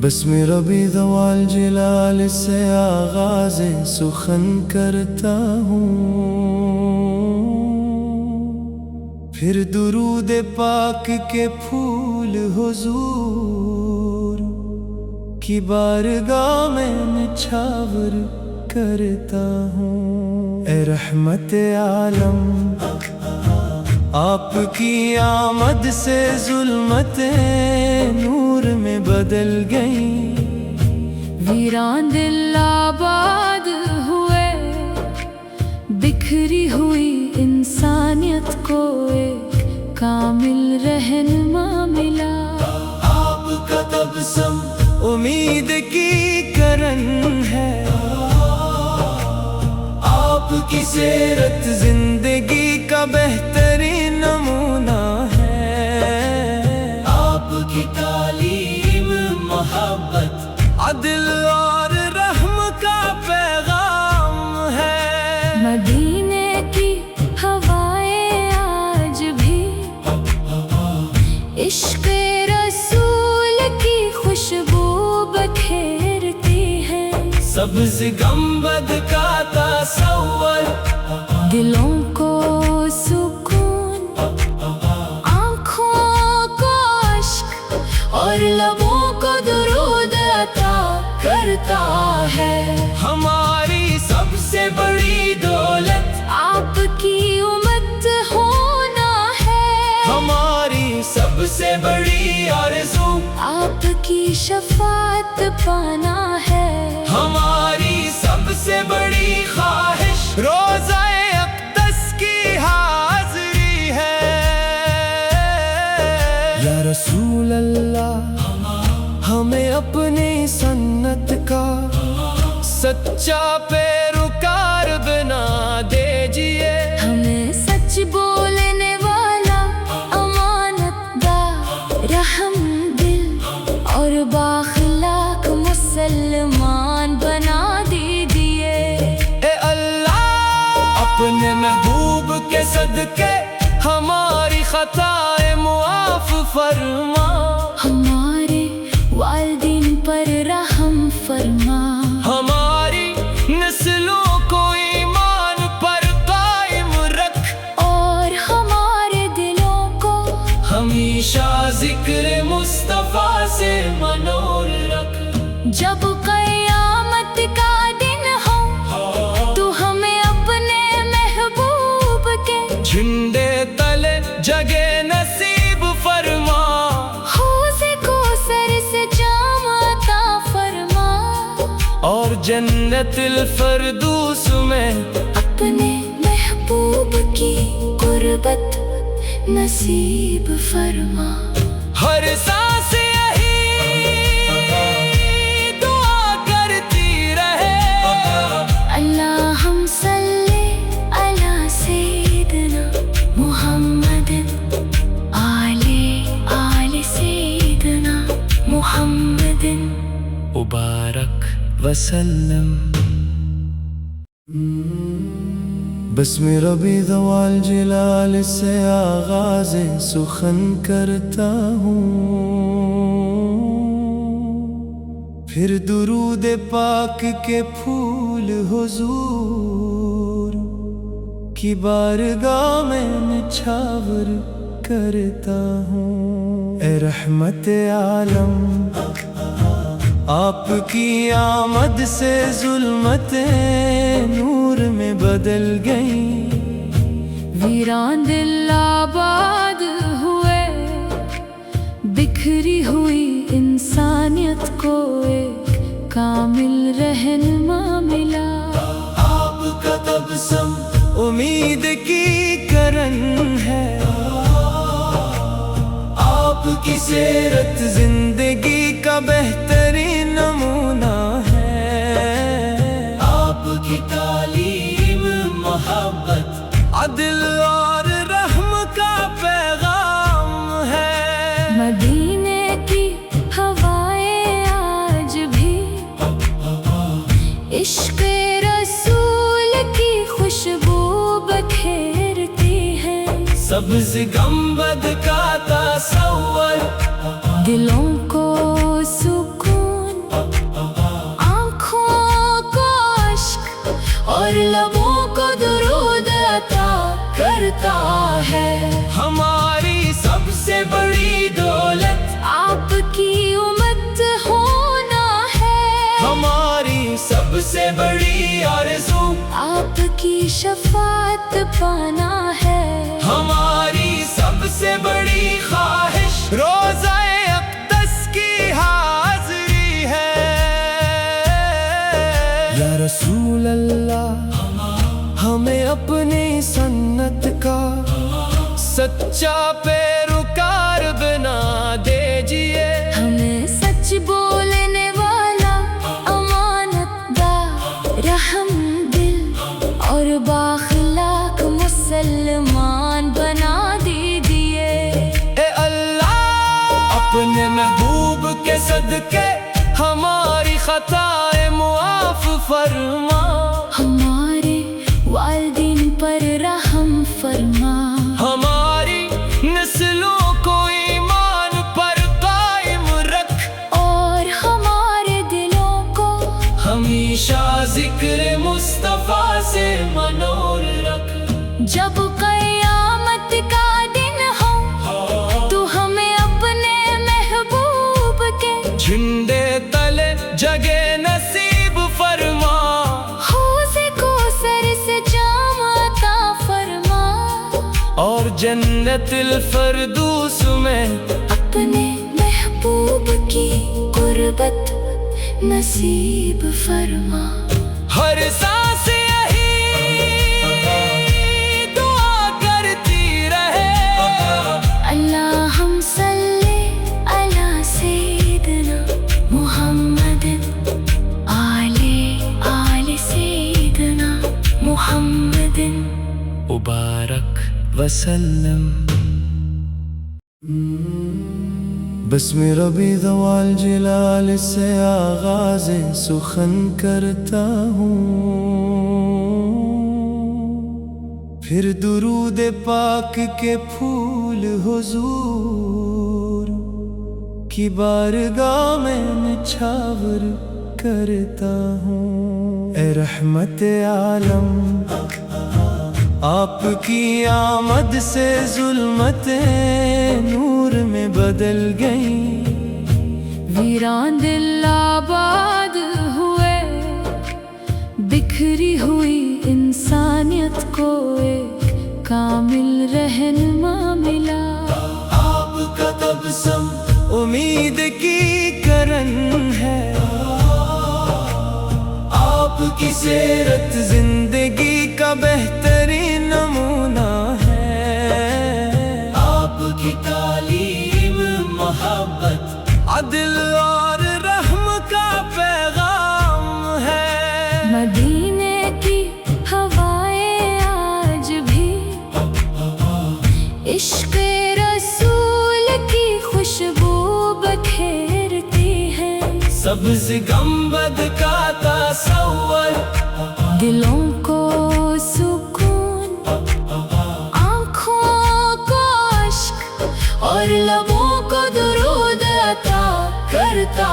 بسم ربی ذوال جلال سے آغاز سخن کرتا ہوں، پھر درود پاک کے پھول حضور کی بارگاہ میں نچھاور کرتا ہوں۔ اے رحمت عالم، آپ کی آمد سے ظلمتیں نور میں بدل گئیں، ویران دل آباد ہوئے، بکھری ہوئی انسانیت کو ایک کامل رہنما ملا۔ آپ کا تبسم امید کی کرن ہے، آپ کی سیرت زندگی کا بہترین نمونہ ہے۔ آپ کی تعلیم محبت، عدل اور رحم کا پیغام ہے۔ مدینے کی ہوائیں آج بھی عشق رسول کی خوشبو بکھیرتی ہیں، سبز گنبد کا تصور دلوں کو سکون، آنکھوں کو اشک اور لبوں کو درود عطا کرتا ہے۔ ہماری سب سے بڑی دولت آپ کی امت ہونا ہے، ہماری سب سے بڑی آرزو آپ کی شفاعت پانا ہے۔ ہماری سب سے بڑی خواہش روزہ اقدس کی حاضری ہے۔ یا رسول اللہ، ہمیں اپنی سنت کا سچا پیروکار بنا دیجئے، ہمیں سچ بولنے والا، امانت دار، رحم دل اور بااخلاق مسلمان بنا دیجئے۔ اے اللہ، اپنے محبوب کے صدقے ہماری خطائیں معاف فرما، ہمارے والدین پر رحم فرما، ہماری نسلوں کو ایمان پر قائم رکھ، اور ہمارے دلوں کو ہمیشہ ذکر مصطفیٰ سے منور رکھ۔ جب قیامت کا دن ہو تو ہمیں اپنے محبوب کے جھنڈے تلے جگہ نصیب فرما، حوض کوثر سے جام عطا فرما، اور جنت الفردوس میں اپنے محبوب کی قربت نصیب فرما۔ ہر سانس یہی دعا کرتی رہے، اللہم صلی علی سیدنا محمد آل سیدنا محمد مبارک وسلم۔ بسم ربی ذوال جلال سے آغاز سخن کرتا ہوں، پھر درود پاک کے پھول حضور کی بارگاہ میں نچھاور کرتا ہوں۔ اے رحمت عالم، آپ کی آمد سے ظلمتیں نور میں بدل گئیں، ویران دل آباد ہوئے، بکھری ہوئی انسانیت کو ایک کامل رہنما ملا۔ آپ کا تبسم امید کی کرن ہے، آپ کی سیرت زندگی کا بہترین نمونہ ہے۔ آپ کی تعلیم محبت، عدل اور رحم کا پیغام ہے۔ مدینے کی ہوائیں آج بھی عشق رسول کی خوشبو بکھیرتی ہیں، سبز گنبد کا تصور دلوں کو سکون، آنکھوں کو اشک اور لبوں کو درود عطا کرتا ہے۔ ہماری سب سے بڑی دولت آپ کی امت ہونا ہے، ہماری سب سے بڑی آرزو آپ کی شفاعت پانا ہے۔ ہماری سب سے بڑی خواہش روزہ اقدس کی حاضری ہے۔ یا رسول اللہ، ہمیں اپنی سنت کا سچا پیروکار بنا دیجیے۔ ہمیں سچ بولنے والا، امانت دار، رحم دل اور بااخلاق مسلمان بنا دیجیے۔ اے اللہ، اپنے محبوب کے صدقے ہماری خطائیں معاف فرما، ہمارے والدین پر رحم فرما، ہماری نسلوں کو ایمان پر قائم رکھ، اور ہمارے دلوں کو ہمیشہ ذکر مصطفیٰ سے منور رکھ۔ جب قیامت کا دن ہو تو ہمیں اپنے محبوب کے جھنڈے تلے جگہ نصیب فرما، حوض کوثر سے جام عطا فرما، اور جنت الفردوس میں اپنے محبوب کی قربت نصیب فرما۔ ہر سانس یہی دعا کرتی رہے، اللہم صلی علی سیدنا محمد آل سیدنا محمد مبارک وسلم۔ بسم ربی ذوال جلال سے آغاز سخن کرتا ہوں، پھر درود پاک کے پھول حضور کی بارگاہ میں نچھاور کرتا ہوں۔ اے رحمت عالم، آپ کی آمد سے ظلمتیں نور میں بدل گئیں، ویران دل آباد ہوئے، بکھری ہوئی انسانیت کو ایک کامل رہنما ملا۔ آپ کا تبسم امید کی کرن ہے، آپ کی سیرت زندگی کا بہترین نمونہ ہے، آپ کی تعلیم محبت، عدل اور رحم کا پیغام ہے۔ مدینے کی ہوائیں آج بھی عشق رسول کی خوشبو بکھیرتی ہیں، سبز گنبد کا تصور دلوں کو سکون، آنکھوں کو اشک اور لبوں کو درود عطا کرتا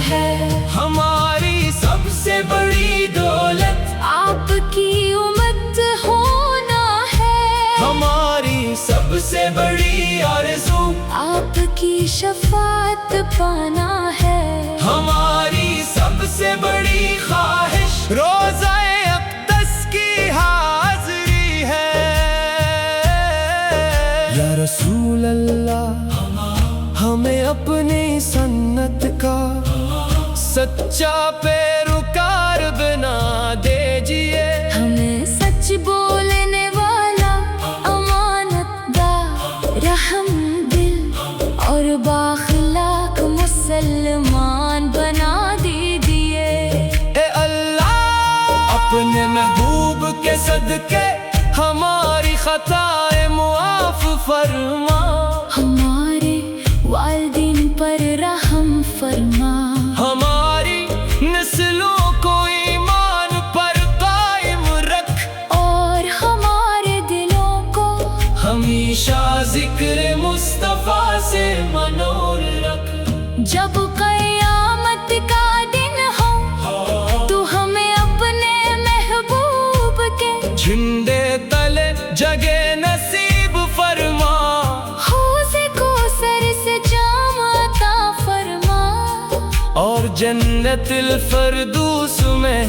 ہے۔ ہماری سب سے بڑی دولت آپ کی امت ہونا ہے، ہماری سب سے بڑی آرزو آپ کی شفاعت پانا ہے۔ ہماری سب سے بڑی خواہش روزہ اقدس کی حاضری ہے۔ یا رسول اللہ، ہمیں اپنی سنت کا سچا پیروکار بنا دیجیے۔ ہمیں سچ بولنے والا، امانت دار، رحم دل اور بااخلاق مسلمان بنا دیجیے۔ اے اللہ، اپنے محبوب کے صدقے ہماری خطائیں معاف فرما، ہمارے والدین پر رحم فرما، ہماری نسلوں کو ایمان پر قائم رکھ، اور ہمارے دلوں کو ہمیشہ ذکر مصطفیٰ سے منور رکھ۔ جب قیامت کا دن ہو تو ہمیں اپنے محبوب کے جھنڈے تلے جگہ نصیب فرما، حوض کوثر سے جام عطا فرما، اور جنت الفردوس میں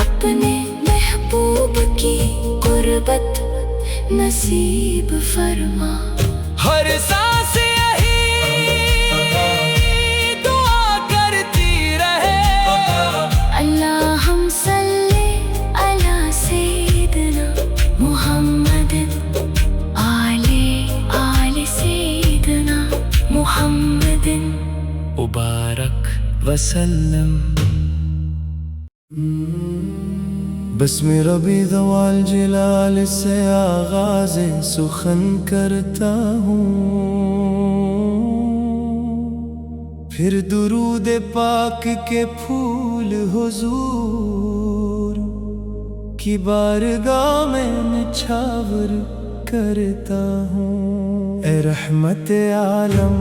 اپنے محبوب کی قربت نصیب فرما۔ ہر سانس یہی دعا کرتی رہے، اللہم صلی علی سیدنا محمد آل سیدنا محمد مبارک وسلم۔ بسم ربی ذوال جلال سے آغاز سخن کرتا ہوں، پھر درود پاک کے پھول حضور کی بارگاہ میں نچھاور کرتا ہوں۔ اے رحمت عالم،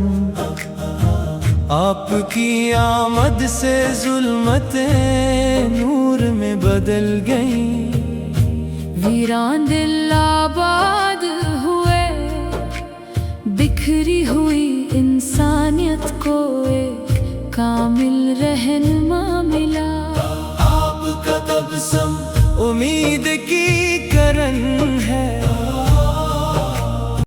آپ کی آمد سے ظلمتیں نور میں بدل گئیں، ویران دل آباد ہوئے، بکھری ہوئی انسانیت کو ایک کامل رہنما ملا۔ آپ کا تبسم امید کی کرن ہے،